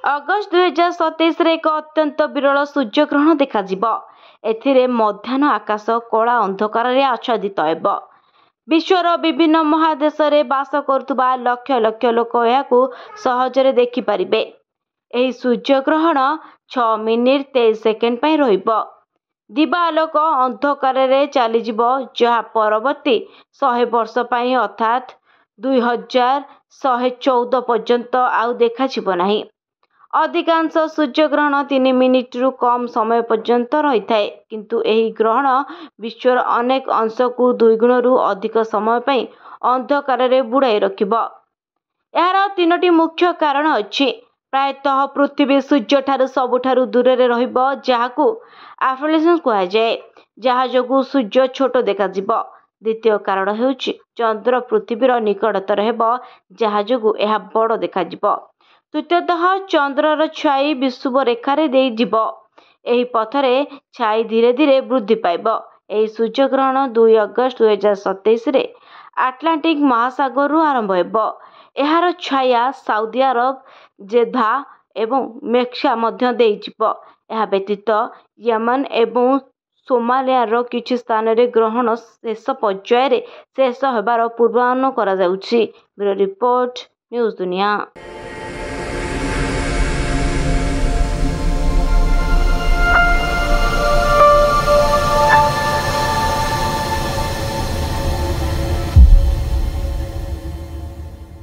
August 2027 ଏକ ଅତ୍ୟନ୍ତ ବିରଳ ସୂର୍ଯ୍ୟଗ୍ରହଣ ଦେଖାଯିବ। ଏଥିରେ ମଧ୍ୟାହ୍ନ ଆକାଶ କଳା ଅନ୍ଧକାରରେ ଆଚ୍ଛାଦିତ ହେବ। ବିଶ୍ୱର ବିଭିନ୍ନ ମହାଦେଶରେ ବାସ କରୁଥିବା ଲକ୍ଷ ଲକ୍ଷ ଲୋକ ଏହାକୁ ସହଜରେ ଦେଖିପାରିବେ। ଏହି ସୂର୍ଯ୍ୟଗ୍ରହଣ 6 ମିନିଟ୍ 23 ସେକେଣ୍ଡ ପାଇଁ ରହିବ। ଦିବାଲୋକ ଅନ୍ଧକାରରେ ଚାଲିଯିବ, ଯାହା ପରବର୍ତ୍ତୀ 100 ବର୍ଷ ପାଇଁ ଅର୍ଥାତ୍ 2114 ପର୍ଯ୍ୟନ୍ତ ଆଉ ଦେଖାଯିବ ନାହିଁ। ଅଧିକାଂଶ ସୂର୍ଯ୍ୟଗ୍ରହଣ 3 ମିନିଟ୍ରୁ କମ୍ ସମୟ ପର୍ଯ୍ୟନ୍ତ ରହିଥାଏ, କିନ୍ତୁ ଏହି ଗ୍ରହଣ ବିଶ୍ୱର ଅନେକ ଅଂଶକୁ 2 ଗୁଣରୁ ଅଧିକ ସମୟ ପାଇଁ ଅନ୍ଧକାରରେ ବୁଡ଼ାଇ ରଖିବ। ଏହାର 3ଟି ମୁଖ୍ୟ କାରଣ ଅଛି। ପ୍ରାୟତଃ ପୃଥିବୀ ସୂର୍ଯ୍ୟଠାରୁ ସବୁଠାରୁ ଦୂରରେ ରହିବ, ଯାହାକୁ ଆଫ୍ଲେସନ୍ କୁହାଯାଏ, ଯାହା ଯୋଗୁଁ ସୂର୍ଯ୍ୟ ଛୋଟ ଦେଖାଯିବ। ଦ୍ୱିତୀୟ କାରଣ ହେଉଛି ଚନ୍ଦ୍ର ପୃଥିବୀର ନିକଟତର ହେବ, ଯାହା ଯୋଗୁଁ ଏହା ବଡ଼ ଦେଖାଯିବ। ତୃତୀୟତଃ ଚନ୍ଦ୍ରର ଛାଇ ବିଷୁବ ରେଖାରେ ଦେଇ ଯିବ। ଏହି ପଥରେ ଛାଇ ଧୀରେ ଧୀରେ ବୃଦ୍ଧି ପାଇବ। ଏହି ସୂର୍ଯ୍ୟଗ୍ରହଣ 2 ଅଗଷ୍ଟ 2027ରେ ଆଟଲାଣ୍ଟିକ୍ ମହାସାଗରରୁ ଆରମ୍ଭ ହେବ। ଏହାର ଛାୟା ସାଉଦି ଆରବ, ଜେଦ୍ଦା ଏବଂ ମେକ୍କା ମଧ୍ୟ ଦେଇଯିବ। ଏହା ବ୍ୟତୀତ ୟେମେନ୍ ଏବଂ ସୋମାଲିଆର କିଛି ସ୍ଥାନରେ ଗ୍ରହଣ ଶେଷ ପର୍ଯ୍ୟାୟରେ ଶେଷ ହେବାର ପୂର୍ବାନୁମାନ କରାଯାଉଛି। ବ୍ୟୁରୋ ରିପୋର୍ଟ, ନ୍ୟୁଜ୍ ଦୁନିଆ।